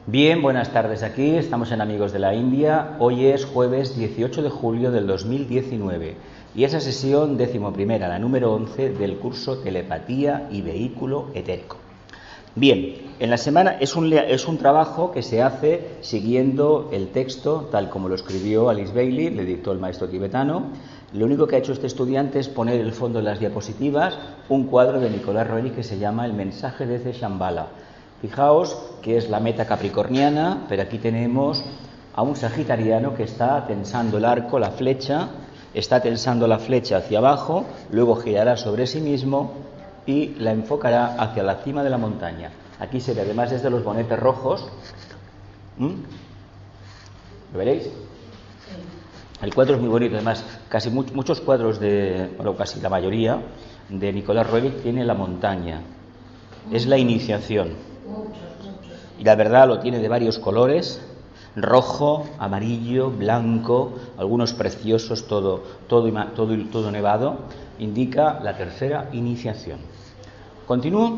Bien, buenas tardes aquí, estamos en Amigos de la India. Hoy es jueves 18 de julio del 2019 y esa sesión 11ª, la número 11 del curso Telepatía y Vehículo Etérico. Bien, en la semana es un trabajo que se hace siguiendo el texto tal como lo escribió Alice Bailey, le dictó el maestro tibetano. Lo único que ha hecho este estudiante es poner en el fondo de las diapositivas un cuadro de Nicolás Roerich que se llama El mensaje desde Shambhala. Fijaos que es la meta capricorniana, pero aquí tenemos a un sagitariano que está tensando el arco, la flecha, está tensando la flecha hacia abajo, luego girará sobre sí mismo y la enfocará hacia la cima de la montaña. Aquí se ve además desde los bonetes rojos. ¿Lo veréis? El cuadro es muy bonito, además casi muchos cuadros casi la mayoría de Nicolás Roerich tiene la montaña. Es la iniciación. Y la verdad lo tiene de varios colores, rojo, amarillo, blanco, algunos preciosos, todo nevado, indica la tercera iniciación. Continúo.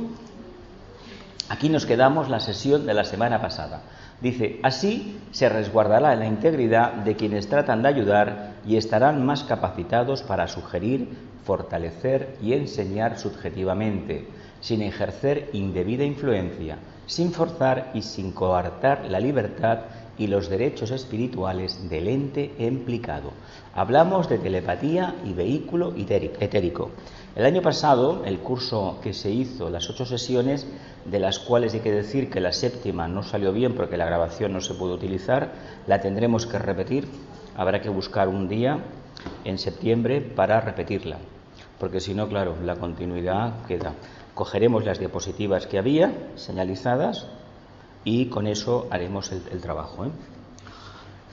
Aquí nos quedamos la sesión de la semana pasada. Dice, así se resguardará la integridad de quienes tratan de ayudar y estarán más capacitados para sugerir, fortalecer y enseñar subjetivamente, sin ejercer indebida influencia, sin forzar y sin coartar la libertad y los derechos espirituales del ente implicado. Hablamos de telepatía y vehículo etérico. El año pasado, el curso que se hizo, las 8 sesiones, de las cuales hay que decir que la 7ª no salió bien porque la grabación no se pudo utilizar, la tendremos que repetir. Habrá que buscar un día en septiembre para repetirla, porque si no, claro, la continuidad queda. Cogeremos las diapositivas que había señalizadas y con eso haremos el trabajo.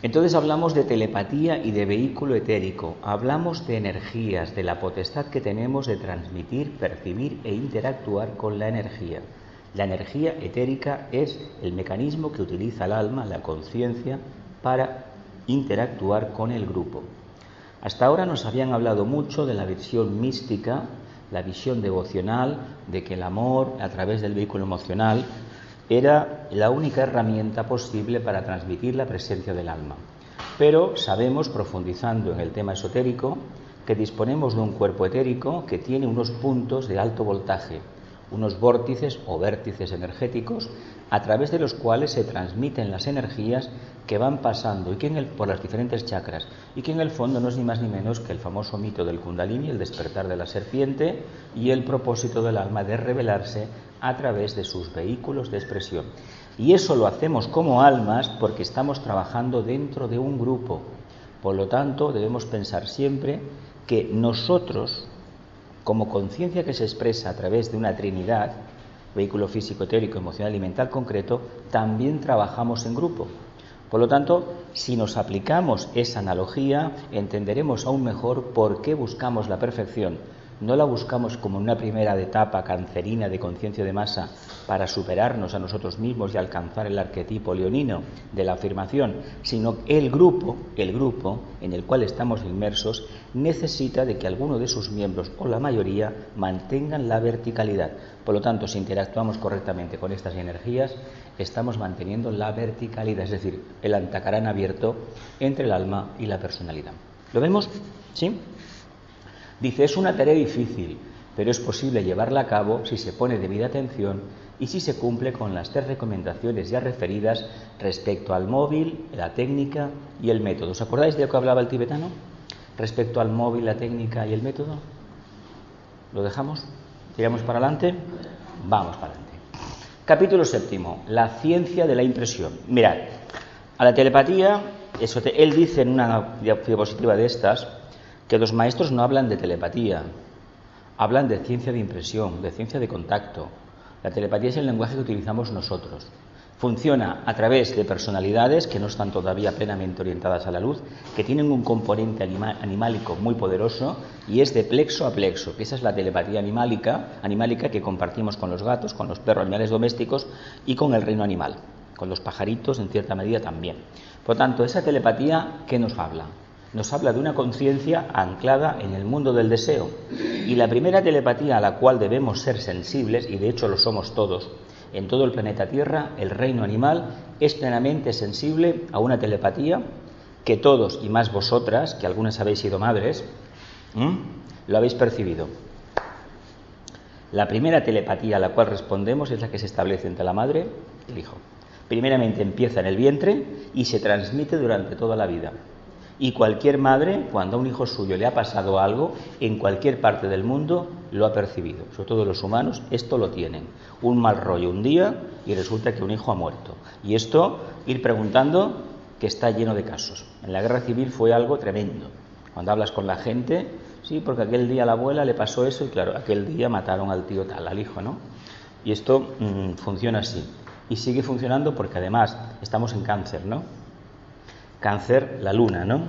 Entonces hablamos de telepatía y de vehículo etérico, hablamos de energías, de la potestad que tenemos de transmitir, percibir e interactuar con la energía. La energía etérica es el mecanismo que utiliza el alma, la conciencia, para interactuar con el grupo. Hasta ahora nos habían hablado mucho de la visión mística, la visión devocional, de que el amor a través del vehículo emocional era la única herramienta posible para transmitir la presencia del alma. Pero sabemos, profundizando en el tema esotérico, que disponemos de un cuerpo etérico que tiene unos puntos de alto voltaje, unos vórtices o vértices energéticos a través de los cuales se transmiten las energías que van pasando por las diferentes chakras y que en el fondo no es ni más ni menos que el famoso mito del Kundalini, el despertar de la serpiente y el propósito del alma de revelarse a través de sus vehículos de expresión. Y eso lo hacemos como almas porque estamos trabajando dentro de un grupo. Por lo tanto, debemos pensar siempre que nosotros, como conciencia que se expresa a través de una trinidad, vehículo físico, etérico, emocional y mental concreto, también trabajamos en grupo. Por lo tanto, si nos aplicamos esa analogía, entenderemos aún mejor por qué buscamos la perfección. No la buscamos como una primera etapa cancerina de conciencia de masa para superarnos a nosotros mismos y alcanzar el arquetipo leonino de la afirmación, sino el grupo en el cual estamos inmersos necesita de que alguno de sus miembros o la mayoría mantengan la verticalidad. Por lo tanto, si interactuamos correctamente con estas energías, estamos manteniendo la verticalidad, es decir, el antacarán abierto entre el alma y la personalidad. ¿Lo vemos? ¿Sí? Dice, es una tarea difícil, pero es posible llevarla a cabo si se pone debida atención y si se cumple con las 3 recomendaciones ya referidas respecto al móvil, la técnica y el método. ¿Os acordáis de lo que hablaba el tibetano? Respecto al móvil, la técnica y el método. ¿Lo dejamos? ¿Tiramos para adelante? Vamos para adelante. Capítulo 7. La ciencia de la impresión. Mirad, a la telepatía, él dice en una diapositiva de estas, que los maestros no hablan de telepatía, hablan de ciencia de impresión, de ciencia de contacto. La telepatía es el lenguaje que utilizamos nosotros. Funciona a través de personalidades que no están todavía plenamente orientadas a la luz, que tienen un componente animálico muy poderoso y es de plexo a plexo, que esa es la telepatía animálica que compartimos con los gatos, con los perros, animales domésticos y con el reino animal, con los pajaritos en cierta medida también. Por lo tanto, esa telepatía, ¿qué nos habla? Nos habla de una conciencia anclada en el mundo del deseo. Y la primera telepatía a la cual debemos ser sensibles, y de hecho lo somos todos, en todo el planeta Tierra, el reino animal es plenamente sensible a una telepatía que todos, y más vosotras, que algunas habéis sido madres, lo habéis percibido. La primera telepatía a la cual respondemos es la que se establece entre la madre y el hijo. Primeramente empieza en el vientre y se transmite durante toda la vida. Y cualquier madre, cuando a un hijo suyo le ha pasado algo, en cualquier parte del mundo lo ha percibido. Sobre todo los humanos, esto lo tienen. Un mal rollo un día y resulta que un hijo ha muerto. Y esto, ir preguntando, que está lleno de casos. En la guerra civil fue algo tremendo. Cuando hablas con la gente, sí, porque aquel día a la abuela le pasó eso y claro, aquel día mataron al tío tal, al hijo, ¿no? Y esto funciona así. Y sigue funcionando porque además estamos en Cáncer, ¿no? Cáncer, la luna, ¿no?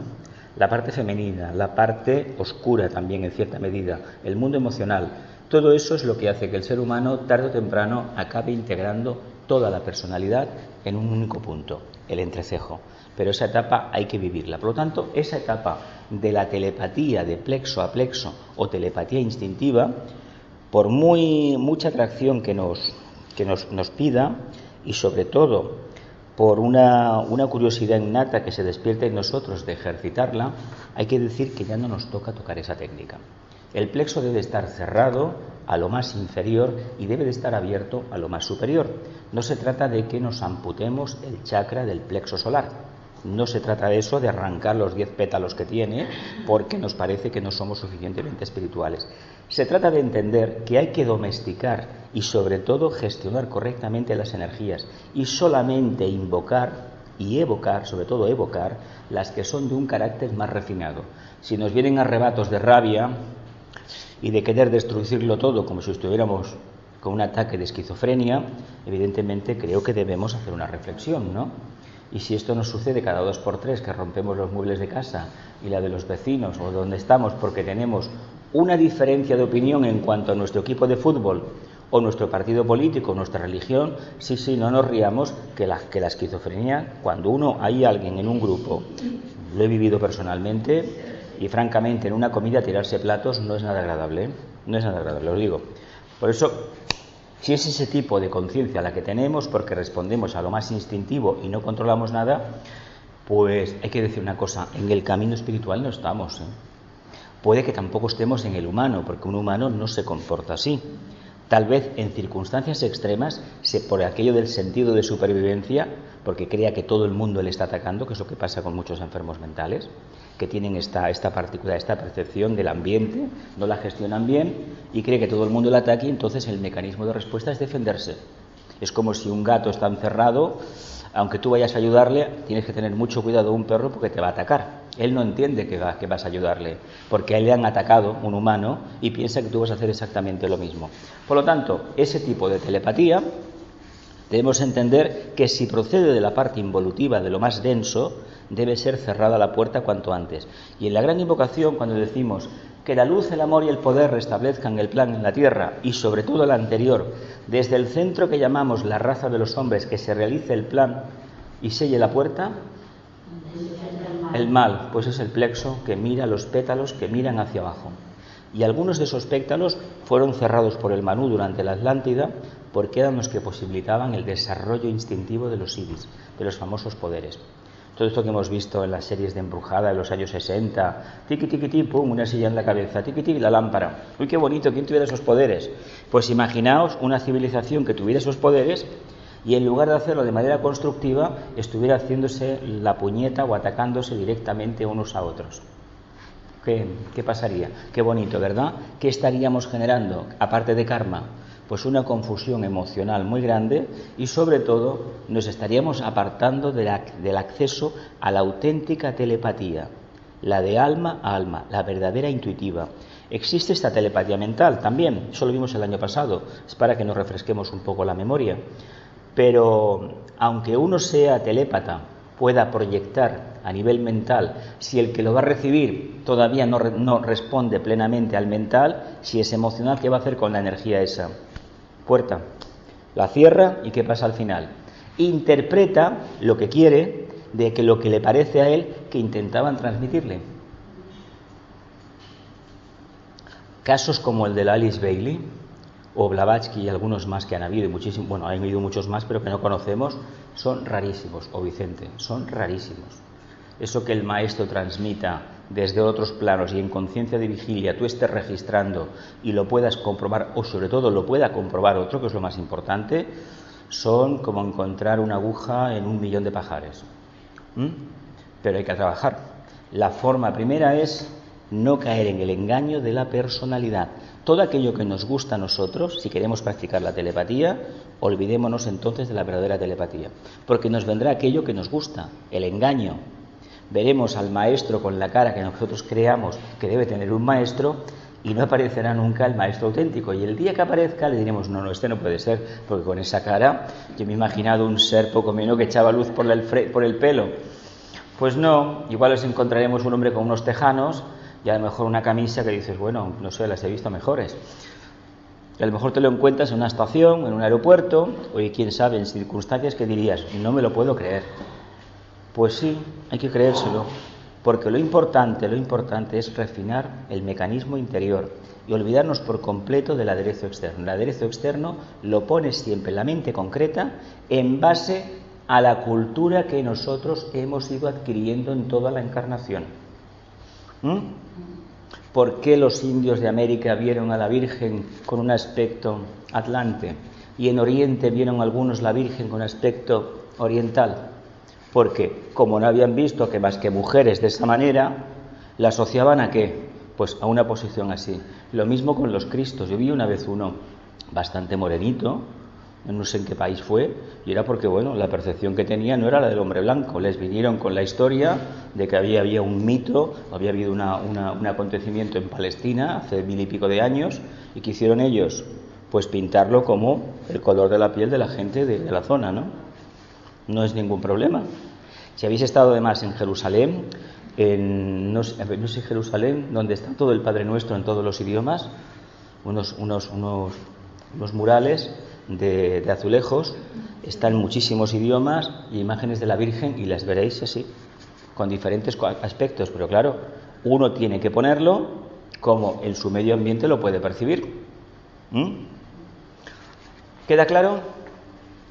La parte femenina, la parte oscura también en cierta medida, el mundo emocional. Todo eso es lo que hace que el ser humano tarde o temprano acabe integrando toda la personalidad en un único punto, el entrecejo. Pero esa etapa hay que vivirla. Por lo tanto, esa etapa de la telepatía de plexo a plexo o telepatía instintiva, por mucha atracción que nos pida y sobre todo por una curiosidad innata que se despierta en nosotros de ejercitarla, hay que decir que ya no nos toca tocar esa técnica. El plexo debe estar cerrado a lo más inferior y debe de estar abierto a lo más superior. No se trata de que nos amputemos el chakra del plexo solar. No se trata de eso, de arrancar los 10 pétalos que tiene, porque nos parece que no somos suficientemente espirituales. Se trata de entender que hay que domesticar y sobre todo gestionar correctamente las energías y solamente invocar y evocar, sobre todo evocar, las que son de un carácter más refinado. Si nos vienen arrebatos de rabia y de querer destruirlo todo como si estuviéramos con un ataque de esquizofrenia, evidentemente creo que debemos hacer una reflexión, ¿no? Y si esto nos sucede cada 2 por 3, que rompemos los muebles de casa y la de los vecinos o donde estamos porque tenemos una diferencia de opinión en cuanto a nuestro equipo de fútbol o nuestro partido político, nuestra religión, sí, no nos riamos que la esquizofrenia, cuando hay alguien en un grupo, lo he vivido personalmente y francamente en una comida tirarse platos no es nada agradable, ¿eh? No es nada agradable, os digo. Por eso, si es ese tipo de conciencia la que tenemos, porque respondemos a lo más instintivo y no controlamos nada, pues hay que decir una cosa, en el camino espiritual no estamos, ¿eh? Puede que tampoco estemos en el humano, porque un humano no se comporta así. Tal vez en circunstancias extremas, por aquello del sentido de supervivencia, porque crea que todo el mundo le está atacando, que es lo que pasa con muchos enfermos mentales, que tienen esta percepción del ambiente, no la gestionan bien y cree que todo el mundo le ataque y entonces el mecanismo de respuesta es defenderse. Es como si un gato está encerrado, aunque tú vayas a ayudarle, tienes que tener mucho cuidado de un perro porque te va a atacar. Él no entiende que vas a ayudarle, porque a él le han atacado, un humano, y piensa que tú vas a hacer exactamente lo mismo. Por lo tanto, ese tipo de telepatía debemos entender que si procede de la parte involutiva, de lo más denso, debe ser cerrada la puerta cuanto antes. Y en la gran invocación, cuando decimos que la luz, el amor y el poder restablezcan el plan en la tierra, y sobre todo el anterior, desde el centro que llamamos la raza de los hombres, que se realice el plan y selle la puerta, el mal, pues es el plexo que mira los pétalos que miran hacia abajo. Y algunos de esos pétalos fueron cerrados por el Manú durante la Atlántida porque eran los que posibilitaban el desarrollo instintivo de los ibis, de los famosos poderes. Todo esto que hemos visto en las series de Embrujada de los años 60, tiqui, tiqui, tiqui, pum, una silla en la cabeza, tiqui, tiqui, la lámpara. Uy, qué bonito, ¿quién tuviera esos poderes? Pues imaginaos una civilización que tuviera esos poderes y en lugar de hacerlo de manera constructiva, estuviera haciéndose la puñeta o atacándose directamente unos a otros. ¿Qué pasaría? Qué bonito, ¿verdad? ¿Qué estaríamos generando, aparte de karma? Pues una confusión emocional muy grande y sobre todo nos estaríamos apartando del acceso a la auténtica telepatía, la de alma a alma, la verdadera intuitiva. Existe esta telepatía mental también, eso lo vimos el año pasado, es para que nos refresquemos un poco la memoria. Pero aunque uno sea telépata, pueda proyectar a nivel mental, si el que lo va a recibir todavía no responde plenamente al mental, si es emocional, ¿qué va a hacer con la energía esa? Puerta, la cierra y ¿qué pasa al final? Interpreta lo que quiere de que lo que le parece a él que intentaban transmitirle. Casos como el de la Alice Bailey o Blavatsky y algunos más que han habido, han habido muchos más, pero que no conocemos, son rarísimos, o Vicente, son rarísimos. Eso que el maestro transmita desde otros planos y en conciencia de vigilia tú estés registrando y lo puedas comprobar, o sobre todo lo pueda comprobar otro, que es lo más importante, son como encontrar una aguja en 1.000.000 de pajares. Pero hay que trabajar. La forma primera es no caer en el engaño de la personalidad. Todo aquello que nos gusta a nosotros, si queremos practicar la telepatía, olvidémonos entonces de la verdadera telepatía, porque nos vendrá aquello que nos gusta, el engaño. Veremos al maestro con la cara que nosotros creamos que debe tener un maestro y no aparecerá nunca el maestro auténtico. Y el día que aparezca le diremos, no, este no puede ser, porque con esa cara yo me he imaginado un ser poco menos que echaba luz por el pelo. Pues no, igual os encontraremos un hombre con unos tejanos y a lo mejor una camisa que dices, bueno, no sé, las he visto mejores. Y a lo mejor te lo encuentras en una estación, en un aeropuerto, o quién sabe, en circunstancias que dirías, no me lo puedo creer. Pues sí, hay que creérselo, porque lo importante es refinar el mecanismo interior y olvidarnos por completo del aderezo externo. El aderezo externo lo pones siempre en la mente concreta en base a la cultura que nosotros hemos ido adquiriendo en toda la encarnación. ¿Por qué los indios de América vieron a la Virgen con un aspecto atlante y en Oriente vieron algunos la Virgen con aspecto oriental? Porque como no habían visto que más que mujeres de esa manera, la asociaban ¿a qué? Pues a una posición así. Lo mismo con los Cristos. Yo vi una vez uno bastante morenito, no sé en qué país fue, y era porque, la percepción que tenía no era la del hombre blanco. Les vinieron con la historia de que había un mito, había habido un acontecimiento en Palestina hace 1000 y pico de años, y que hicieron ellos, pues pintarlo como el color de la piel de la gente de la zona, ¿no? No es ningún problema. Si habéis estado además en Jerusalén, no sé Jerusalén, donde está todo el Padre Nuestro en todos los idiomas, unos murales de azulejos, están muchísimos idiomas y imágenes de la Virgen y las veréis así, con diferentes aspectos, pero claro, uno tiene que ponerlo como en su medio ambiente lo puede percibir. ¿Queda claro?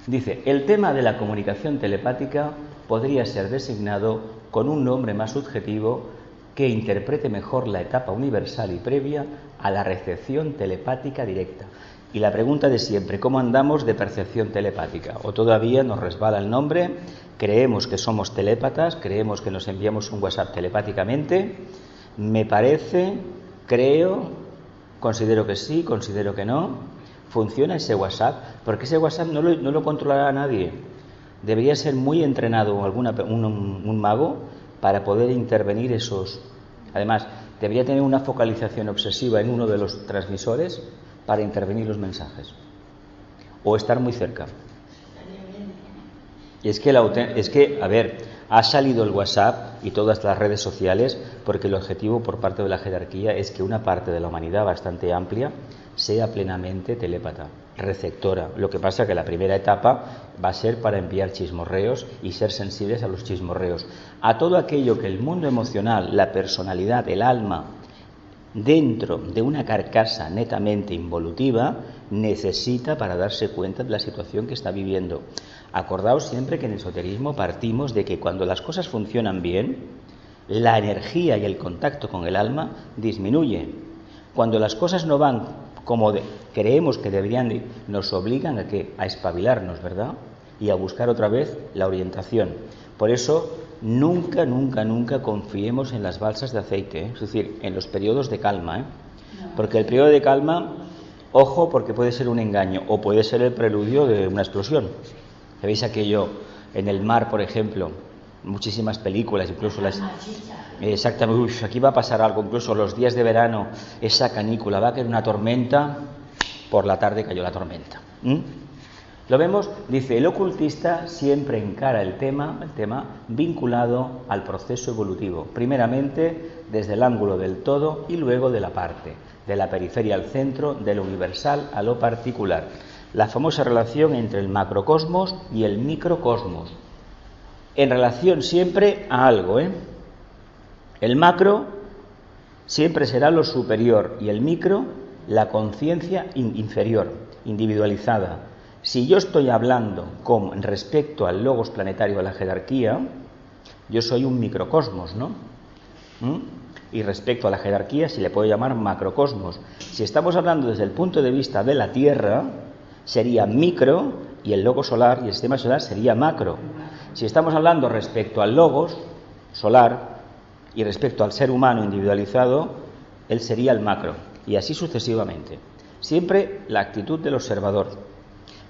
Dice, el tema de la comunicación telepática podría ser designado con un nombre más subjetivo que interprete mejor la etapa universal y previa a la recepción telepática directa. Y la pregunta de siempre, ¿cómo andamos de percepción telepática? ¿O todavía nos resbala el nombre? ¿Creemos que somos telépatas? ¿Creemos que nos enviamos un WhatsApp telepáticamente? Me parece, creo, considero que sí, considero que no. ¿Funciona ese WhatsApp? Porque ese WhatsApp no lo controlará nadie. Debería ser muy entrenado un mago para poder intervenir esos. Además, debería tener una focalización obsesiva en uno de los transmisores para intervenir los mensajes. O estar muy cerca. Y es que, a ver, ha salido el WhatsApp y todas las redes sociales porque el objetivo por parte de la jerarquía es que una parte de la humanidad bastante amplia sea plenamente telépata, receptora. Lo que pasa es que la primera etapa va a ser para enviar chismorreos y ser sensibles a los chismorreos. A todo aquello que el mundo emocional, la personalidad, el alma, dentro de una carcasa netamente involutiva, necesita para darse cuenta de la situación que está viviendo. Acordaos siempre que en el esoterismo partimos de que cuando las cosas funcionan bien, la energía y el contacto con el alma disminuye. Cuando las cosas no van como creemos que deberían ir, nos obligan a espabilarnos, ¿verdad? Y a buscar otra vez la orientación. Por eso, nunca confiemos en las balsas de aceite, ¿eh? Es decir, en los periodos de calma, ¿eh? Porque el periodo de calma, ojo, porque puede ser un engaño o puede ser el preludio de una explosión. ¿Sabéis aquello en el mar, por ejemplo? Muchísimas películas, incluso las... Exactamente, aquí va a pasar algo, incluso los días de verano, esa canícula, va a caer una tormenta, por la tarde cayó la tormenta. ¿Lo vemos? Dice, el ocultista siempre encara el tema vinculado al proceso evolutivo, primeramente desde el ángulo del todo y luego de la parte, de la periferia al centro, de lo universal a lo particular. La famosa relación entre el macrocosmos y el microcosmos, en relación siempre a algo, ¿eh? El macro siempre será lo superior y el micro la conciencia inferior, individualizada. Si yo estoy hablando con respecto al logos planetario, a la jerarquía, yo soy un microcosmos, ¿no? Y respecto a la jerarquía se le puede llamar macrocosmos. Si estamos hablando desde el punto de vista de la Tierra, sería micro, y el logos solar y el sistema solar sería macro. Si estamos hablando respecto al logos solar y respecto al ser humano individualizado, él sería el macro, y así sucesivamente. Siempre la actitud del observador.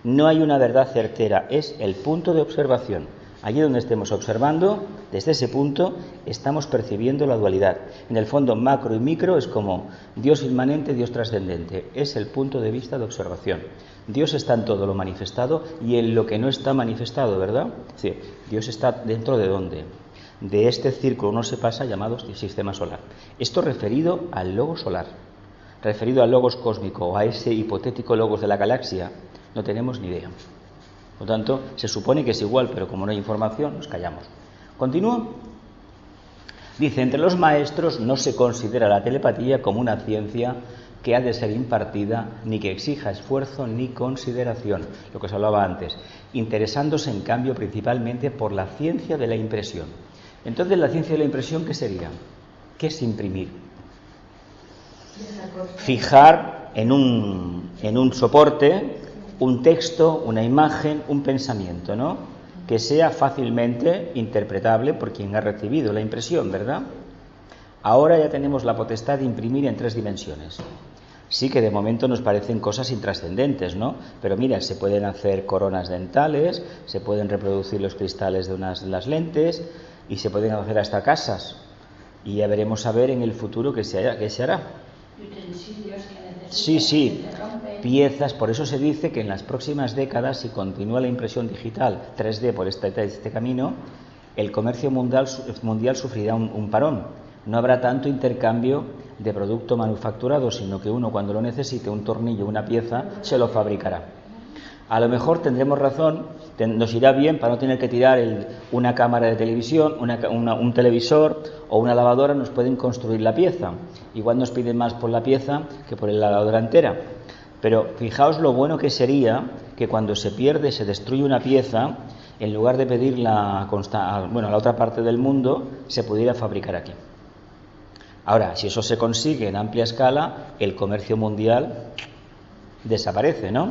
No hay una verdad certera, es el punto de observación. Allí donde estemos observando, desde ese punto estamos percibiendo la dualidad. En el fondo, macro y micro es como Dios inmanente, Dios trascendente. Es el punto de vista de observación. Dios está en todo lo manifestado y en lo que no está manifestado, ¿verdad? Sí, Dios está dentro de ¿dónde? De este círculo no se pasa llamado sistema solar. Esto referido al logos solar, referido al logos cósmico o a ese hipotético logos de la galaxia, no tenemos ni idea. Por lo tanto, se supone que es igual, pero como no hay información, nos callamos. ¿Continúo? Dice, entre los maestros no se considera la telepatía como una ciencia que ha de ser impartida, ni que exija esfuerzo ni consideración, lo que os hablaba antes, interesándose en cambio principalmente por la ciencia de la impresión. Entonces, la ciencia de la impresión, ¿qué sería? ¿Qué es imprimir? Fijar en un soporte un texto, una imagen, un pensamiento, ¿no? Que sea fácilmente interpretable por quien ha recibido la impresión, ¿verdad? Ahora ya tenemos la potestad de imprimir en 3 dimensiones. Sí que de momento nos parecen cosas intrascendentes, ¿no? Pero mira, se pueden hacer coronas dentales, se pueden reproducir los cristales de las lentes y se pueden hacer hasta casas. Y ya veremos a ver en el futuro qué se hará. Sí, piezas, por eso se dice que en las próximas décadas, si continúa la impresión digital 3D por este camino, el comercio mundial sufrirá un parón. No habrá tanto intercambio de producto manufacturado, sino que uno cuando lo necesite, un tornillo, una pieza, se lo fabricará. A lo mejor tendremos razón, nos irá bien para no tener que tirar una cámara de televisión, un televisor o una lavadora, nos pueden construir la pieza. Igual nos piden más por la pieza que por la lavadora entera. Pero fijaos lo bueno que sería que cuando se pierde, se destruye una pieza, en lugar de pedirla a la otra parte del mundo, se pudiera fabricar aquí. Ahora, si eso se consigue en amplia escala, el comercio mundial desaparece, ¿no?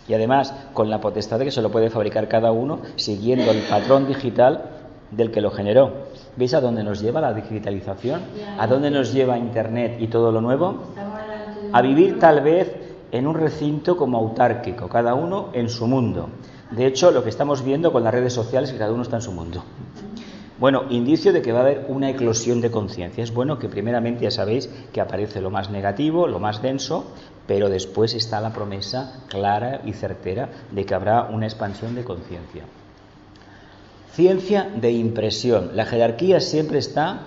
Y además, con la potestad de que se lo puede fabricar cada uno siguiendo el patrón digital del que lo generó. ¿Veis a dónde nos lleva la digitalización? ¿A dónde nos lleva Internet y todo lo nuevo? A vivir tal vez en un recinto como autárquico, cada uno en su mundo. De hecho, lo que estamos viendo con las redes sociales es que cada uno está en su mundo. Bueno, indicio de que va a haber una eclosión de conciencia. Es bueno que primeramente ya sabéis que aparece lo más negativo, lo más denso, pero después está la promesa clara y certera de que habrá una expansión de conciencia. Ciencia de impresión. La jerarquía siempre está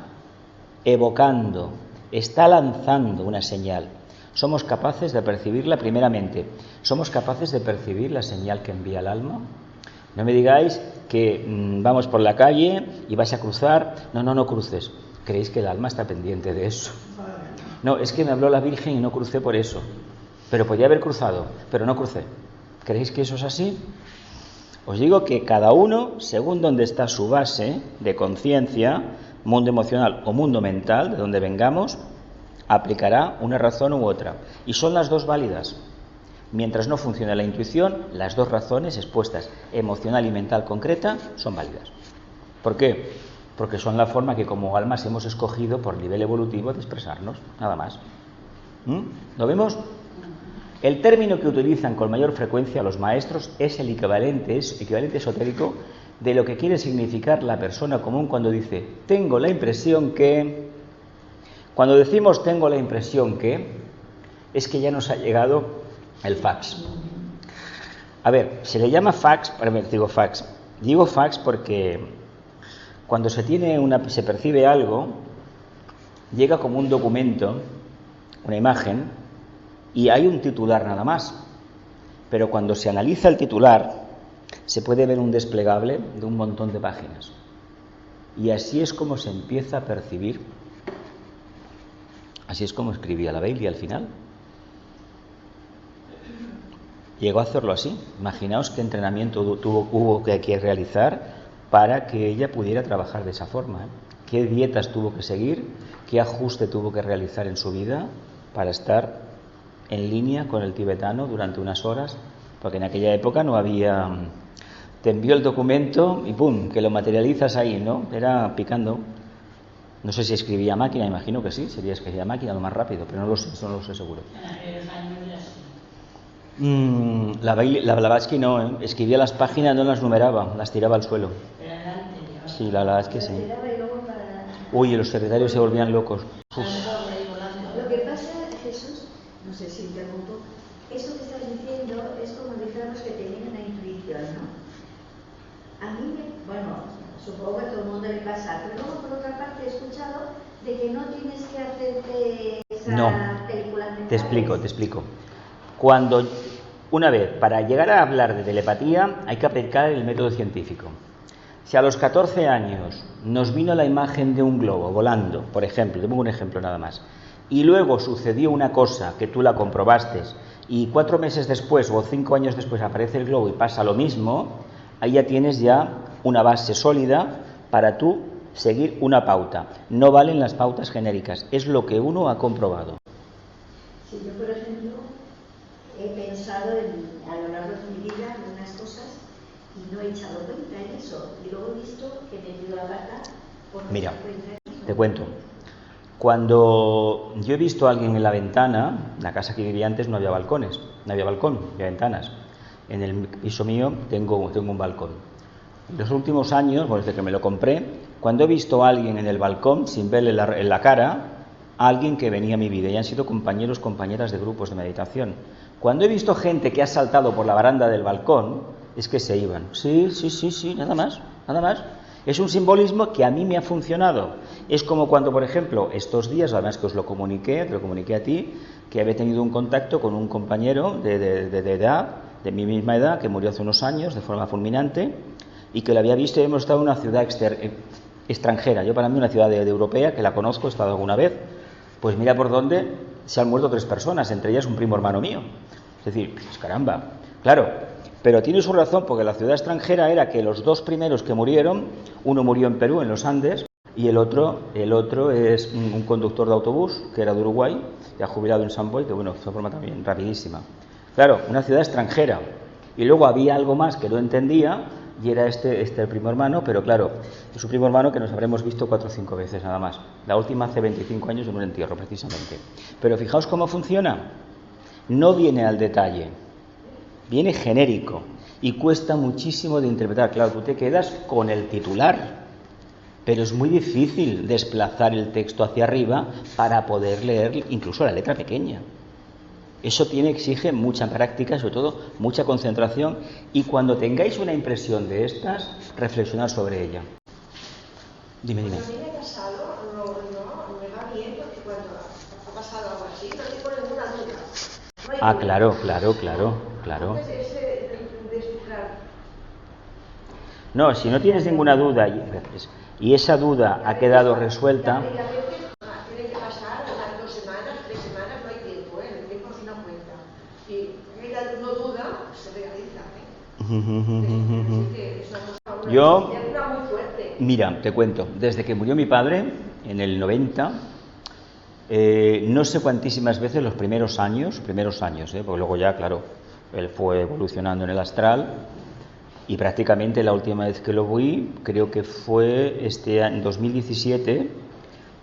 evocando, está lanzando una señal. Somos capaces de percibirla primeramente. ¿Somos capaces de percibir la señal que envía el alma? No me digáis que vamos por la calle y vais a cruzar. No cruces. ¿Creéis que el alma está pendiente de eso? No, es que me habló la Virgen y no crucé por eso. Pero podía haber cruzado, pero no crucé. ¿Creéis que eso es así? Os digo que cada uno, según donde está su base de conciencia, mundo emocional o mundo mental, de donde vengamos, aplicará una razón u otra. Y son las dos válidas. Mientras no funcione la intuición, las dos razones expuestas, emocional y mental concreta, son válidas. ¿Por qué? Porque son la forma que como almas hemos escogido por nivel evolutivo de expresarnos, nada más. ¿Lo vemos? El término que utilizan con mayor frecuencia los maestros es el equivalente esotérico de lo que quiere significar la persona común cuando dice tengo la impresión que... Cuando decimos tengo la impresión que, es que ya nos ha llegado el fax. A ver, se le llama fax, digo fax porque cuando se percibe algo, llega como un documento, una imagen, y hay un titular nada más. Pero cuando se analiza el titular, se puede ver un desplegable de un montón de páginas. Y así es como se empieza a percibir. Así es como escribía la Bailey al final. llegó a hacerlo así. Imaginaos qué entrenamiento hubo que realizar para que ella pudiera trabajar de esa forma, ¿eh? Qué dietas tuvo que seguir, qué ajuste tuvo que realizar en su vida para estar en línea con el tibetano durante unas horas, porque en aquella época no había... Te envió el documento y ¡pum!, que lo materializas ahí, ¿no? Era picando. No sé si escribía a máquina, imagino que sí, sería escribir a máquina lo más rápido, pero no lo sé, eso no lo sé seguro. La Blavatsky no, ¿eh? Escribía las páginas, no las numeraba, las tiraba al suelo. Sí, la verdad es que sí. Uy, los secretarios se volvían locos. Uf. Lo que pasa, Jesús, no sé si interrumpo, eso que estás diciendo es como dijéramos que tenían una intuición, ¿no? A mí, bueno, supongo que a todo el mundo le pasa, pero luego por otra parte he escuchado de que no tienes que hacerte esa película mental. Te explico. Cuando, una vez, para llegar a hablar de telepatía hay que aplicar el método científico. Si a los 14 años nos vino la imagen de un globo volando, por ejemplo, te pongo un ejemplo nada más, y luego sucedió una cosa que tú la comprobaste y 4 meses después o 5 años después aparece el globo y pasa lo mismo, ahí ya tienes ya una base sólida para tú seguir una pauta. No valen las pautas genéricas, es lo que uno ha comprobado. Sí, yo por ejemplo he pensado a lo largo de mi vida en unas cosas y no he echado cuenta en eso. Y luego he visto que me dio la gata por no echar cuenta en eso. Te cuento. Cuando yo he visto a alguien en la ventana, en la casa que vivía antes no había balcones, no había balcón, había ventanas. En el piso mío tengo un balcón. En los últimos años, desde que me lo compré, cuando he visto a alguien en el balcón, sin verle en la cara, a alguien que venía a mi vida, y han sido compañeros, compañeras de grupos de meditación. Cuando he visto gente que ha saltado por la baranda del balcón, es que se iban. Sí, nada más. Es un simbolismo que a mí me ha funcionado. Es como cuando, por ejemplo, estos días, además que os lo comuniqué a ti, que había tenido un contacto con un compañero de edad, de mi misma edad, que murió hace unos años de forma fulminante, y que lo había visto y hemos estado en una ciudad extranjera. Yo, para mí, una ciudad europea, que la conozco, he estado alguna vez, pues mira por dónde se han muerto 3 personas, entre ellas un primo hermano mío. Es decir, pues caramba, claro, pero tiene su razón, porque la ciudad extranjera era que los 2 primeros que murieron, uno murió en Perú, en los Andes, y el otro es un conductor de autobús, que era de Uruguay, ya jubilado en San Boy, que bueno, de forma también rapidísima. Claro, una ciudad extranjera. Y luego había algo más que no entendía, y era el primo hermano, pero claro, es un primo hermano que nos habremos visto 4 o 5 veces nada más. La última hace 25 años en un entierro, precisamente. Pero fijaos cómo funciona. No viene al detalle, viene genérico y cuesta muchísimo de interpretar. Claro, tú te quedas con el titular, pero es muy difícil desplazar el texto hacia arriba para poder leer incluso la letra pequeña. Eso exige mucha práctica, sobre todo mucha concentración, y cuando tengáis una impresión de estas, reflexionar sobre ella. Dime. A mí me ha pasado, no me va bien, porque cuando ha pasado algo así, no tengo ninguna duda. Claro. No, si no tienes ninguna duda y esa duda ha quedado resuelta... Tiene que pasar unas 2 semanas, 3 semanas, no hay tiempo, el tiempo sí no cuenta. Y ella no duda, se realiza. Yo, mira, te cuento, desde que murió mi padre, en el 90, no sé cuantísimas veces los primeros años, porque luego ya, claro, él fue evolucionando en el astral, y prácticamente la última vez que lo vi, creo que fue en 2017,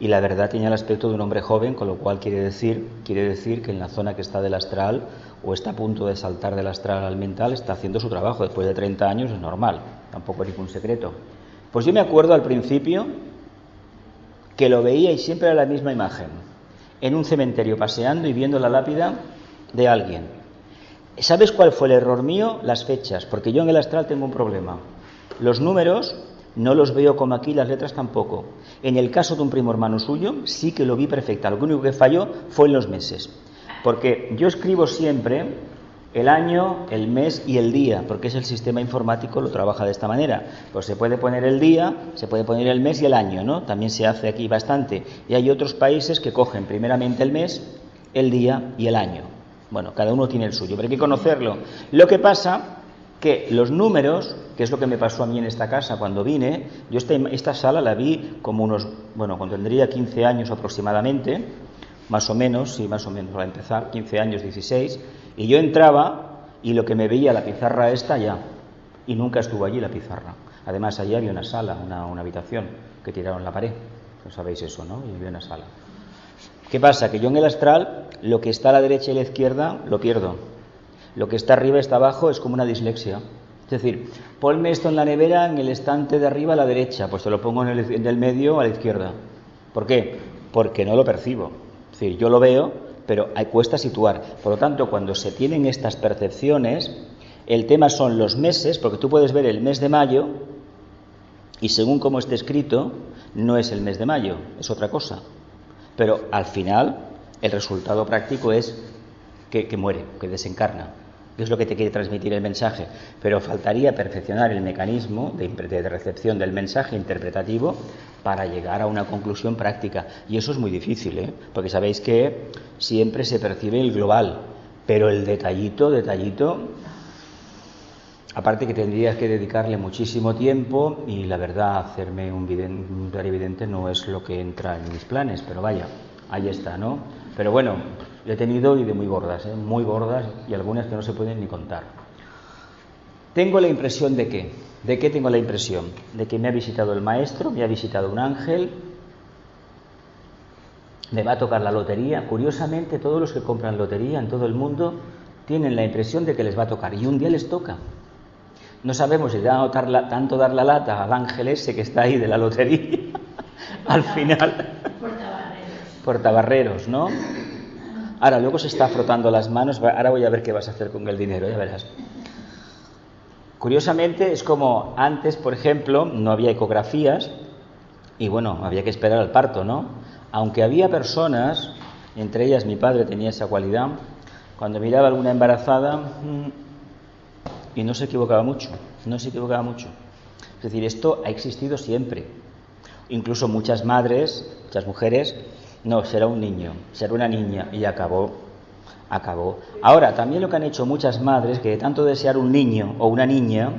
y la verdad tenía el aspecto de un hombre joven, con lo cual quiere decir que en la zona que está del astral, o está a punto de saltar del astral al mental, está haciendo su trabajo. Después de 30 años es normal, tampoco es ningún secreto. Pues yo me acuerdo al principio que lo veía y siempre era la misma imagen, en un cementerio paseando y viendo la lápida de alguien. ¿Sabes cuál fue el error mío? Las fechas, porque yo en el astral tengo un problema. Los números no los veo como aquí, las letras tampoco. En el caso de un primo hermano suyo, sí que lo vi perfecta. Lo único que falló fue en los meses. Porque yo escribo siempre el año, el mes y el día, porque es el sistema informático, lo trabaja de esta manera. Pues se puede poner el día, se puede poner el mes y el año, ¿no? También se hace aquí bastante. Y hay otros países que cogen primeramente el mes, el día y el año. Bueno, cada uno tiene el suyo, pero hay que conocerlo. Lo que pasa que los números, que es lo que me pasó a mí en esta casa cuando vine, yo esta sala la vi como cuando tendría 15 años aproximadamente, más o menos al empezar, 15 años, 16, y yo entraba y lo que me veía la pizarra esta ya, y nunca estuvo allí la pizarra. Además, allí había una sala, una habitación que tiraron la pared, no sabéis eso, ¿no? Y había una sala. ¿Qué pasa? Que yo en el astral, lo que está a la derecha y a la izquierda, lo pierdo. Lo que está arriba y está abajo es como una dislexia. Es decir, ponme esto en la nevera, en el estante de arriba a la derecha, pues te lo pongo en el medio a la izquierda. ¿Por qué? Porque no lo percibo. Es decir, yo lo veo, pero cuesta situar. Por lo tanto, cuando se tienen estas percepciones, el tema son los meses, porque tú puedes ver el mes de mayo y según como esté escrito, no es el mes de mayo, es otra cosa. Pero al final, el resultado práctico es que muere, que desencarna, que es lo que te quiere transmitir el mensaje. Pero faltaría perfeccionar el mecanismo de recepción del mensaje interpretativo para llegar a una conclusión práctica. Y eso es muy difícil, porque sabéis que siempre se percibe el global, pero el detallito, aparte que tendrías que dedicarle muchísimo tiempo y la verdad hacerme un clarividente no es lo que entra en mis planes, pero vaya, ahí está, ¿no? Pero bueno, lo he tenido y de muy gordas y algunas que no se pueden ni contar. Tengo la impresión ¿de qué? ¿De qué tengo la impresión? De que me ha visitado el maestro, me ha visitado un ángel, me va a tocar la lotería. Curiosamente, todos los que compran lotería en todo el mundo tienen la impresión de que les va a tocar y un día les toca. No sabemos si tanto dar la lata al ángel ese que está ahí de la lotería al final. Portabarreros, ¿no? Ahora, luego se está frotando las manos. Ahora voy a ver qué vas a hacer con el dinero, ya verás. Curiosamente, es como antes, por ejemplo, no había ecografías y bueno, había que esperar al parto, ¿no? Aunque había personas, entre ellas mi padre tenía esa cualidad, cuando miraba a alguna embarazada y no se equivocaba mucho. Es decir, esto ha existido siempre. Incluso muchas madres, muchas mujeres, no, será un niño, será una niña, y acabó. Ahora, también lo que han hecho muchas madres, que de tanto desear un niño o una niña,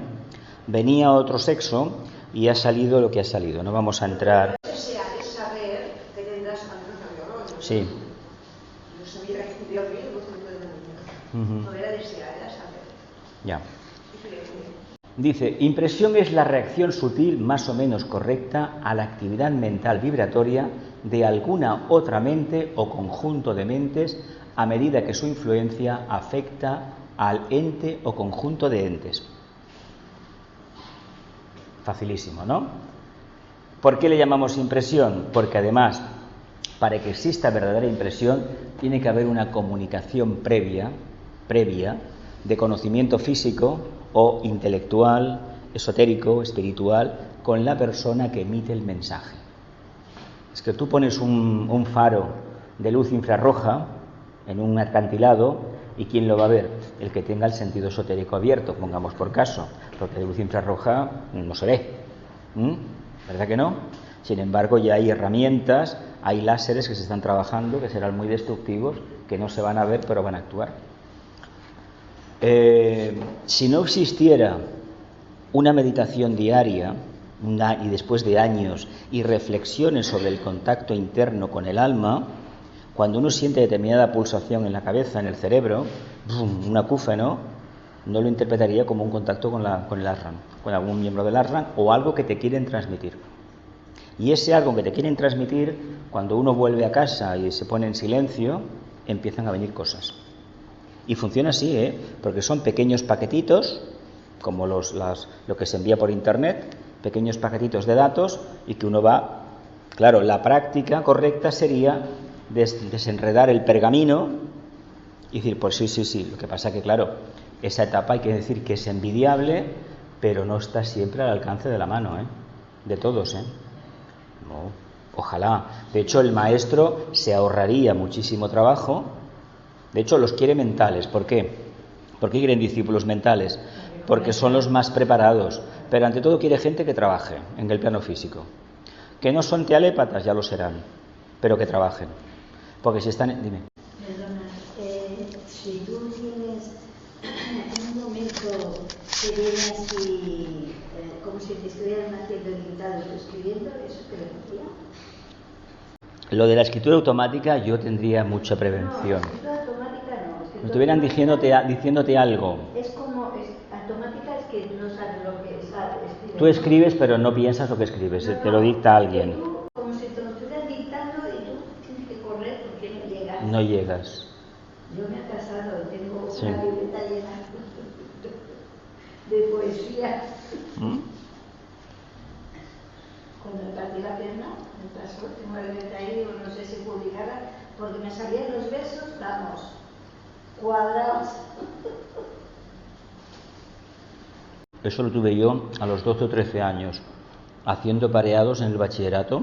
venía otro sexo y ha salido lo que ha salido. No vamos a entrar. Desear es saber que tendrás algo. Sí. Yo sabía que estudió bien, de una niña. No era desear, era saber. Ya. Dice, impresión es la reacción sutil más o menos correcta a la actividad mental vibratoria de alguna otra mente o conjunto de mentes a medida que su influencia afecta al ente o conjunto de entes. Facilísimo, ¿no? ¿Por qué le llamamos impresión? Porque además, para que exista verdadera impresión, tiene que haber una comunicación previa de conocimiento físico o intelectual, esotérico, espiritual, con la persona que emite el mensaje. Es que tú pones un faro de luz infrarroja en un acantilado y ¿quién lo va a ver? El que tenga el sentido esotérico abierto, pongamos por caso, porque de luz infrarroja no se ve. ¿Verdad que no? Sin embargo, ya hay herramientas, hay láseres que se están trabajando, que serán muy destructivos, que no se van a ver, pero van a actuar. Si no existiera una meditación diaria y después de años y reflexiones sobre el contacto interno con el alma, cuando uno siente determinada pulsación en la cabeza, en el cerebro, un acúfeno, no lo interpretaría como un contacto con el Ashram, con algún miembro del Ashram o algo que te quieren transmitir. Y ese algo que te quieren transmitir, cuando uno vuelve a casa y se pone en silencio, empiezan a venir cosas. Y funciona así, porque son pequeños paquetitos, como lo que se envía por internet, pequeños paquetitos de datos, y que uno va. Claro, la práctica correcta sería desenredar el pergamino y decir, pues sí. Lo que pasa que, claro, esa etapa hay que decir que es envidiable, pero no está siempre al alcance de la mano, de todos, No, ojalá. De hecho, el maestro se ahorraría muchísimo trabajo. De hecho, los quiere mentales. ¿Por qué? ¿Por qué quieren discípulos mentales? Porque son los más preparados. Pero ante todo quiere gente que trabaje en el plano físico. Que no son telépatas, ya lo serán, pero que trabajen. Porque si están... Dime. Perdona, si tú te viene así, como si te estuvieran haciendo dictado y escribiendo, ¿eso te lo decía? Lo de la escritura automática yo tendría mucha prevención. No, escritura automática no. Si estuvieran diciéndote algo. Es como, automática es que no sabes lo que escribes. Tú escribes pero no piensas lo que escribes, te lo dicta alguien. Tú, como si te lo estuvieran dictando y tú tienes que correr porque no llegas. No llegas. Yo me he casado, tengo Sí. una libreta llena de poesía. Cuando me partí la pierna, me pasó, tengo la libreta ahí, digo, no sé si publicarla, porque me salían los versos, vamos, cuadrados. Eso lo tuve yo a los 12 o 13 años, haciendo pareados en el bachillerato,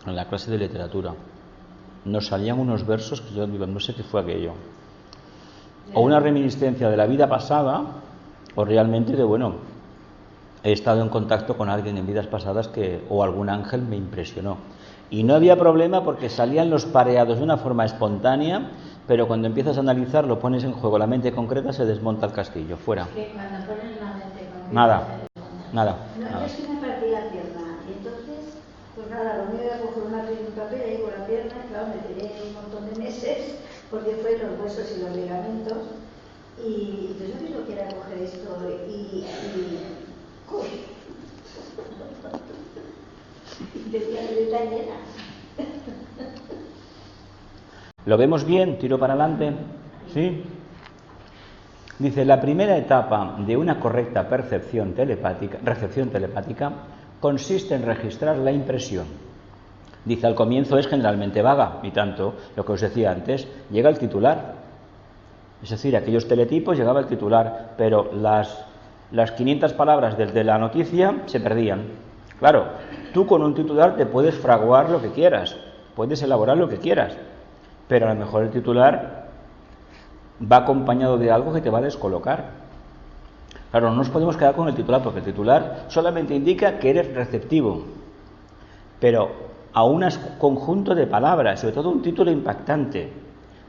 en la clase de literatura. Nos salían unos versos que yo digo, no sé qué fue aquello. O una reminiscencia de la vida pasada, o realmente de, bueno, he estado en contacto con alguien en vidas pasadas o algún ángel me impresionó. Y no había problema porque salían los pareados de una forma espontánea, pero cuando empiezas a analizar, lo pones en juego, la mente concreta se desmonta el castillo, fuera. Que cuando pones la mente concreta Nada. Yo es que me partí la pierna, y entonces, pues nada, lo mío era coger una piel y un papel ahí con la pierna, claro, me tiré un montón de meses, porque fue los huesos y los ligamentos, y entonces yo mismo quiero coger esto y decía que está llena. ¿Lo vemos bien? ¿Tiro para adelante? ¿Sí? Dice, la primera etapa de una correcta recepción telepática consiste en registrar la impresión. Dice, al comienzo es generalmente vaga, y tanto, lo que os decía antes, llega el titular. Es decir, aquellos teletipos llegaba el titular, pero las 500 palabras de la noticia se perdían. Claro, tú con un titular te puedes fraguar lo que quieras, puedes elaborar lo que quieras, pero a lo mejor el titular va acompañado de algo que te va a descolocar. Claro, no nos podemos quedar con el titular, porque el titular solamente indica que eres receptivo, pero a un conjunto de palabras, sobre todo un título impactante,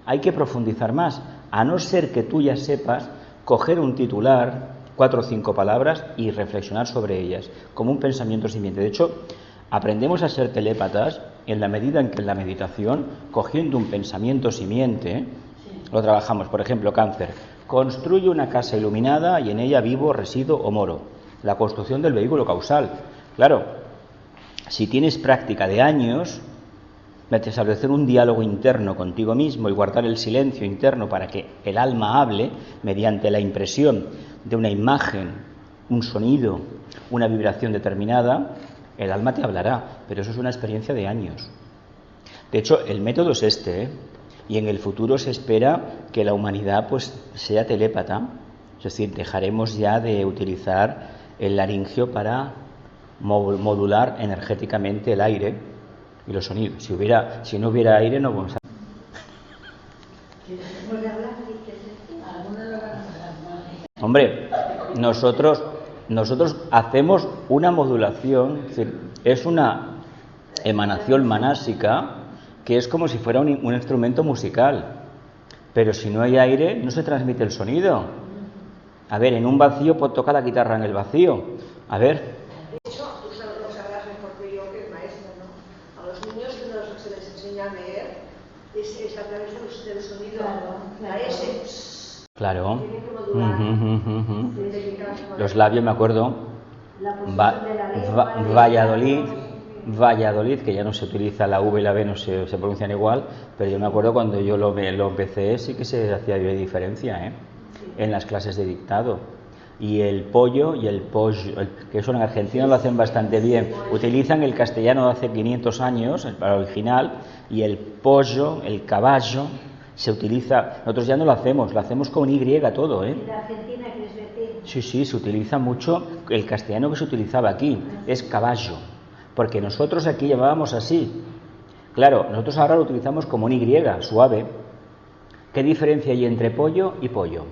hay que profundizar más, a no ser que tú ya sepas coger un titular, 4 o 5 palabras y reflexionar sobre ellas, como un pensamiento simiente. De hecho, aprendemos a ser telépatas en la medida en que en la meditación, cogiendo un pensamiento simiente, lo trabajamos. Por ejemplo, cáncer. Construye una casa iluminada y en ella vivo, resido o moro. La construcción del vehículo causal. Claro, si tienes práctica de años, establecer un diálogo interno contigo mismo y guardar el silencio interno para que el alma hable mediante la impresión de una imagen, un sonido, una vibración determinada, el alma te hablará, pero eso es una experiencia de años. De hecho, el método es este, y en el futuro se espera que la humanidad pues sea telépata, es decir, dejaremos ya de utilizar el laringio para modular energéticamente el aire y los sonidos. Si no hubiera aire, no vamos a... Hombre, nosotros hacemos una modulación, es decir, es una emanación manásica que es como si fuera un instrumento musical, pero si no hay aire no se transmite el sonido. A ver, en un vacío puedo tocar la guitarra en el vacío. A ver. De hecho, tú lo sabrás mejor que yo, que es maestra, ¿no? A los niños se les enseña a leer es a través del sonido. La S. Claro. Tiene que modular. Los labios, me acuerdo. Valladolid, que ya no se utiliza la V y la B, no se pronuncian igual, pero yo me acuerdo cuando yo lo empecé, sí que se hacía diferencia, en las clases de dictado. Y el pollo y el pollo, que eso en Argentina lo hacen bastante bien, utilizan el castellano de hace 500 años, para el original, y el pollo, el caballo, se utiliza, nosotros ya no lo hacemos con Y todo, ¿En la Argentina quieres decir? Sí, se utiliza mucho, el castellano que se utilizaba aquí, es caballo. Porque nosotros aquí llamábamos así. Claro, nosotros ahora lo utilizamos como un Y, suave. ¿Qué diferencia hay entre pollo y pollo?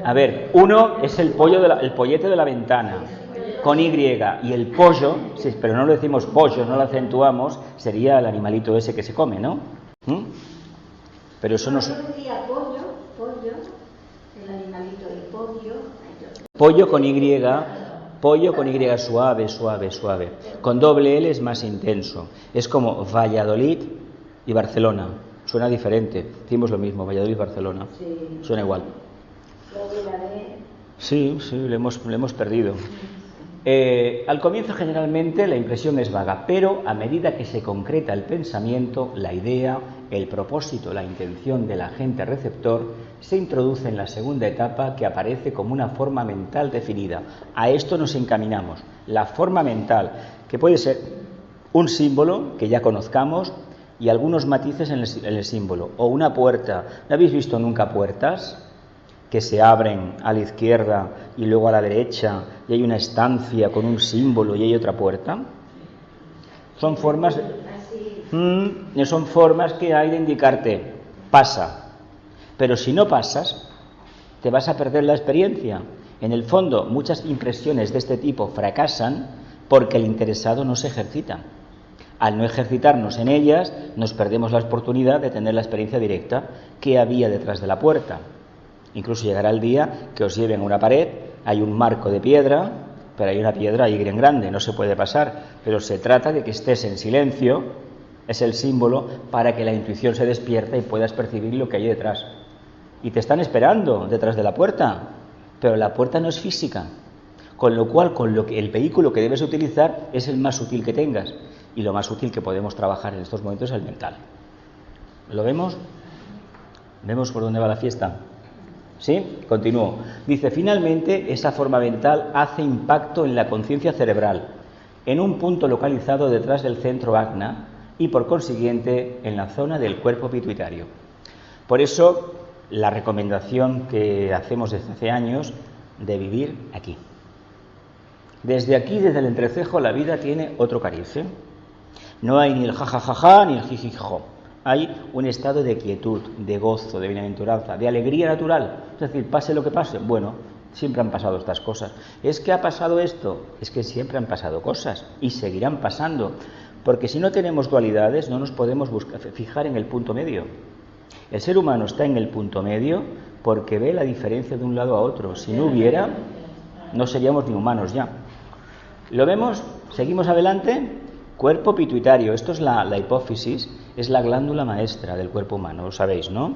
A ver, uno es el pollete de la ventana, con Y, y el pollo, pero no lo decimos pollo, no lo acentuamos, sería el animalito ese que se come, ¿no? Pero eso no es... Yo decía pollo, El animalito, el pollo. Pollo con Y, pollo con Y, suave, suave, suave. Con doble L es más intenso. Es como Valladolid y Barcelona. Suena diferente. Decimos lo mismo, Valladolid y Barcelona. Sí. Suena igual. Sí, lo hemos perdido. Al comienzo generalmente la impresión es vaga, pero a medida que se concreta el pensamiento, la idea, el propósito, la intención del agente receptor, se introduce en la segunda etapa que aparece como una forma mental definida. A esto nos encaminamos. La forma mental, que puede ser un símbolo que ya conozcamos y algunos matices en el símbolo, o una puerta. ¿No habéis visto nunca puertas que se abren a la izquierda y luego a la derecha y hay una estancia con un símbolo y hay otra puerta? Son formas que hay de indicarte, pasa. Pero si no pasas, te vas a perder la experiencia. En el fondo, muchas impresiones de este tipo fracasan porque el interesado no se ejercita. Al no ejercitarnos en ellas, nos perdemos la oportunidad de tener la experiencia directa que había detrás de la puerta. Incluso llegará el día que os lleven a una pared, hay un marco de piedra, pero hay una piedra ahí bien grande, no se puede pasar, pero se trata de que estés en silencio, es el símbolo para que la intuición se despierta y puedas percibir lo que hay detrás. Y te están esperando detrás de la puerta, pero la puerta no es física, con lo cual el vehículo que debes utilizar es el más útil que tengas, y lo más útil que podemos trabajar en estos momentos es el mental. ¿Lo vemos? ¿Vemos por dónde va la fiesta? ¿Sí? Continúo. Dice, finalmente, esa forma mental hace impacto en la conciencia cerebral, en un punto localizado detrás del centro agna y, por consiguiente, en la zona del cuerpo pituitario. Por eso, la recomendación que hacemos desde hace años de vivir aquí. Desde aquí, desde el entrecejo, la vida tiene otro cariz, ¿eh? No hay ni el jajajaja ni el jijijo. Hay un estado de quietud, de gozo, de bienaventuranza, de alegría natural. Es decir, pase lo que pase, bueno, siempre han pasado estas cosas. ¿Es que ha pasado esto? Es que siempre han pasado cosas y seguirán pasando. Porque si no tenemos dualidades, no nos podemos fijar en el punto medio. El ser humano está en el punto medio porque ve la diferencia de un lado a otro. Si no hubiera, no seríamos ni humanos ya. ¿Lo vemos? ¿Seguimos adelante? Cuerpo pituitario, esto es la hipófisis, es la glándula maestra del cuerpo humano, lo sabéis, ¿no?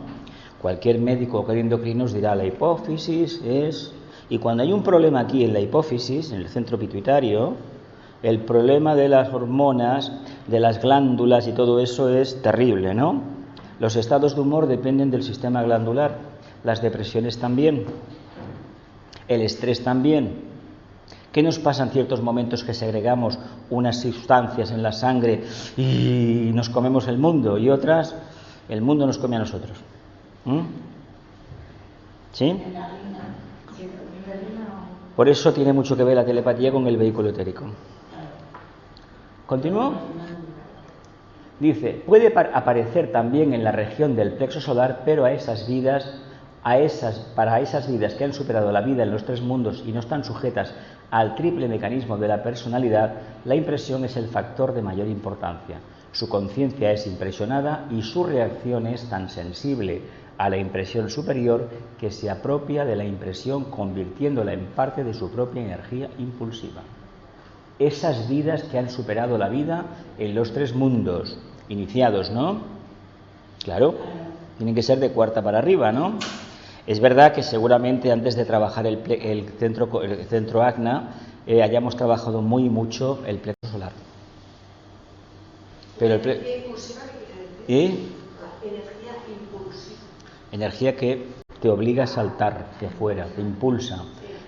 Cualquier médico o cualquier endocrino os dirá, la hipófisis es... Y cuando hay un problema aquí en la hipófisis, en el centro pituitario, el problema de las hormonas, de las glándulas y todo eso es terrible, ¿no? Los estados de humor dependen del sistema glandular, las depresiones también, el estrés también. ¿Qué nos pasa en ciertos momentos que segregamos unas sustancias en la sangre y nos comemos el mundo y otras, el mundo nos come a nosotros? ¿Sí? Por eso tiene mucho que ver la telepatía con el vehículo etérico. ¿Continúo? Dice, puede aparecer también en la región del plexo solar, pero para esas vidas que han superado la vida en los tres mundos y no están sujetas al triple mecanismo de la personalidad, la impresión es el factor de mayor importancia. Su conciencia es impresionada y su reacción es tan sensible a la impresión superior que se apropia de la impresión convirtiéndola en parte de su propia energía impulsiva. Esas vidas que han superado la vida en los tres mundos iniciados, ¿no? Claro, tienen que ser de cuarta para arriba, ¿no? Es verdad que seguramente antes de trabajar el centro agna hayamos trabajado mucho el plexo solar. Pero energía impulsiva, ¿qué quiere decir? Energía impulsiva. Energía que te obliga a saltar hacia afuera, te impulsa.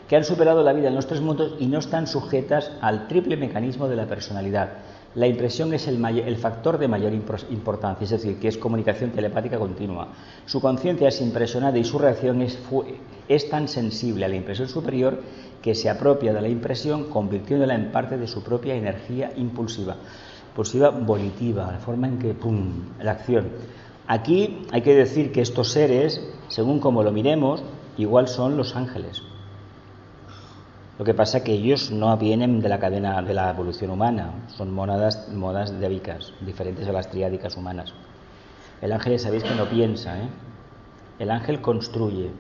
Que han superado la vida en los tres mundos y no están sujetas al triple mecanismo de la personalidad. La impresión es el factor de mayor importancia, es decir, que es comunicación telepática continua. Su conciencia es impresionada y su reacción es tan sensible a la impresión superior que se apropia de la impresión convirtiéndola en parte de su propia energía impulsiva volitiva, la forma en que la acción. Aquí hay que decir que estos seres, según como lo miremos, igual son los ángeles. Lo que pasa es que ellos no vienen de la cadena de la evolución humana, son modas débicas, diferentes a las triádicas humanas. El ángel, sabéis que no piensa, ¿eh? El ángel construye,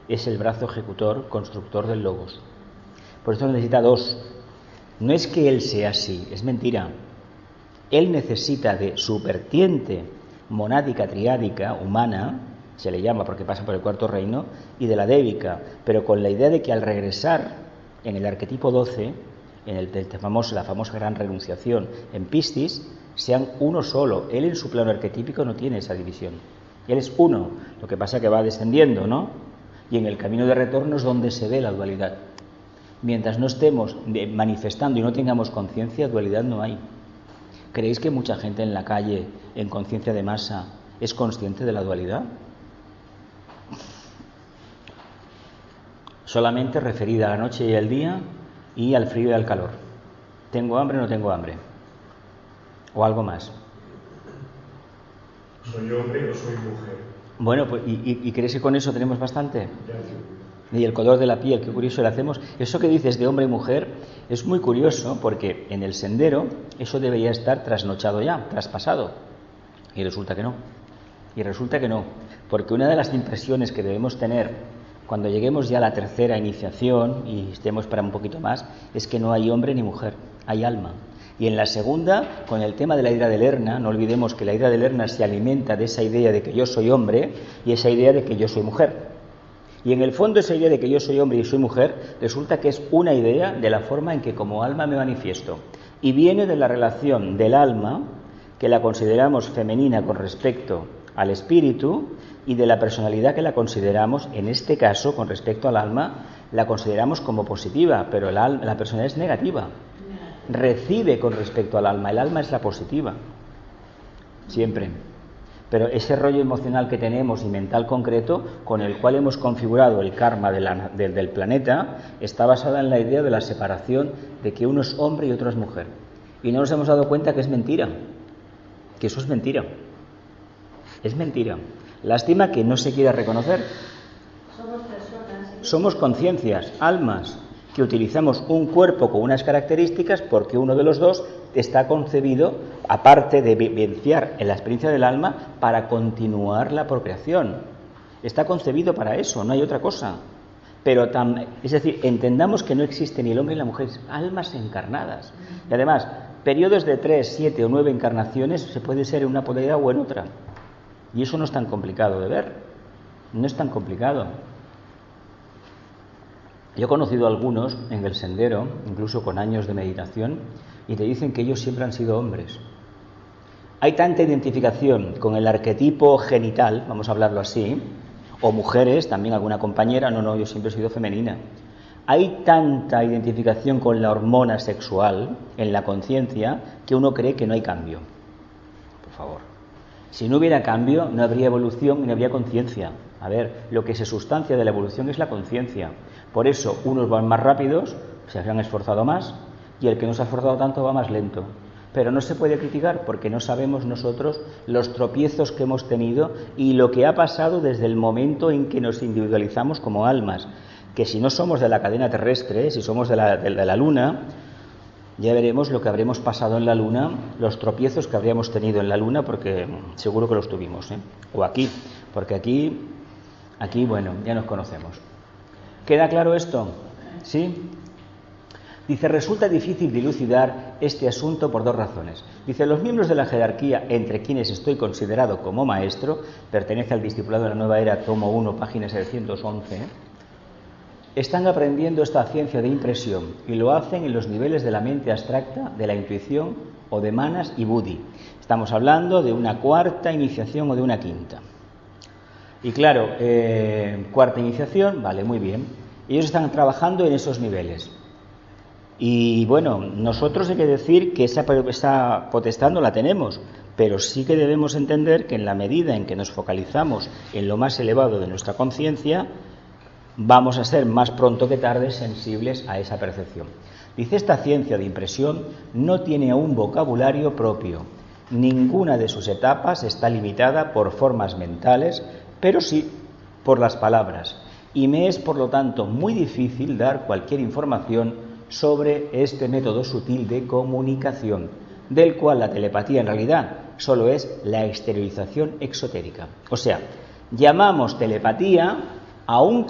es el brazo ejecutor, constructor del logos. Por eso necesita dos. No es que él sea así, es mentira. Él necesita de su vertiente monádica, triádica, humana, se le llama porque pasa por el cuarto reino, y de la débica, pero con la idea de que al regresar en el arquetipo 12, en la famosa gran renunciación en Piscis, sean uno solo. Él en su plano arquetípico no tiene esa división. Él es uno, lo que pasa es que va descendiendo, ¿no? Y en el camino de retorno es donde se ve la dualidad. Mientras no estemos manifestando y no tengamos conciencia, dualidad no hay. ¿Creéis que mucha gente en la calle, en conciencia de masa, es consciente de la dualidad? Solamente referida a la noche y al día y al frío y al calor. ¿Tengo hambre o no tengo hambre? ¿O algo más? ¿Soy hombre o soy mujer? Bueno, pues, ¿y crees que con eso tenemos bastante? Y el color de la piel, qué curioso le hacemos. Eso que dices de hombre y mujer es muy curioso porque en el sendero eso debería estar trasnochado ya, traspasado. Y resulta que no. Y resulta que no. Porque una de las impresiones que debemos tener cuando lleguemos ya a la tercera iniciación y estemos para un poquito más, es que no hay hombre ni mujer, hay alma. Y en la segunda, con el tema de la ira de Lerna, no olvidemos que la ira de Lerna se alimenta de esa idea de que yo soy hombre y esa idea de que yo soy mujer. Y en el fondo esa idea de que yo soy hombre y soy mujer resulta que es una idea de la forma en que como alma me manifiesto. Y viene de la relación del alma, que la consideramos femenina con respecto al espíritu, y de la personalidad que la consideramos, en este caso, con respecto al alma, la consideramos como positiva, pero la personalidad es negativa. Recibe con respecto al alma, el alma es la positiva, siempre. Pero ese rollo emocional que tenemos y mental concreto, con el cual hemos configurado el karma del planeta, está basada en la idea de la separación, de que uno es hombre y otro es mujer. Y no nos hemos dado cuenta que es mentira, que eso es mentira. Es mentira. Lástima que no se quiera reconocer. Somos personas. Somos conciencias, almas, que utilizamos un cuerpo con unas características porque uno de los dos está concebido, aparte de vivenciar en la experiencia del alma, para continuar la procreación. Está concebido para eso, no hay otra cosa. Pero es decir, entendamos que no existe ni el hombre ni la mujer, almas encarnadas. Y además, periodos de 3, 7 o 9 encarnaciones se puede ser en una polaridad o en otra. Y eso no es tan complicado de ver, no es tan complicado. Yo he conocido a algunos en el sendero, incluso con años de meditación, y te dicen que ellos siempre han sido hombres. Hay tanta identificación con el arquetipo genital, vamos a hablarlo así, o mujeres, también alguna compañera, no, yo siempre he sido femenina. Hay tanta identificación con la hormona sexual en la conciencia que uno cree que no hay cambio. Por favor. Si no hubiera cambio, no habría evolución y no habría conciencia. A ver, lo que se sustancia de la evolución es la conciencia. Por eso, unos van más rápidos, se han esforzado más, y el que no se ha esforzado tanto va más lento. Pero no se puede criticar porque no sabemos nosotros los tropiezos que hemos tenido y lo que ha pasado desde el momento en que nos individualizamos como almas. Que si no somos de la cadena terrestre, si somos de la Luna, ya veremos lo que habremos pasado en la Luna, los tropiezos que habríamos tenido en la Luna, porque seguro que los tuvimos, ¿eh? O aquí, porque aquí, bueno, ya nos conocemos. ¿Queda claro esto? ¿Sí? Dice, resulta difícil dilucidar este asunto por dos razones. Dice, los miembros de la jerarquía entre quienes estoy considerado como maestro, pertenece al discipulado de la Nueva Era, tomo 1, página 711, están aprendiendo esta ciencia de impresión y lo hacen en los niveles de la mente abstracta, de la intuición o de manas y buddhi. Estamos hablando de una cuarta iniciación o de una quinta. Y claro, cuarta iniciación, vale, muy bien. Ellos están trabajando en esos niveles. Y bueno, nosotros hay que decir que esa potestad no la tenemos, pero sí que debemos entender que en la medida en que nos focalizamos en lo más elevado de nuestra conciencia, vamos a ser más pronto que tarde sensibles a esa percepción. Dice, esta ciencia de impresión no tiene aún vocabulario propio. Ninguna de sus etapas está limitada por formas mentales, pero sí por las palabras. Y me es, por lo tanto, muy difícil dar cualquier información sobre este método sutil de comunicación, del cual la telepatía en realidad solo es la exteriorización exotérica. O sea, llamamos telepatía a un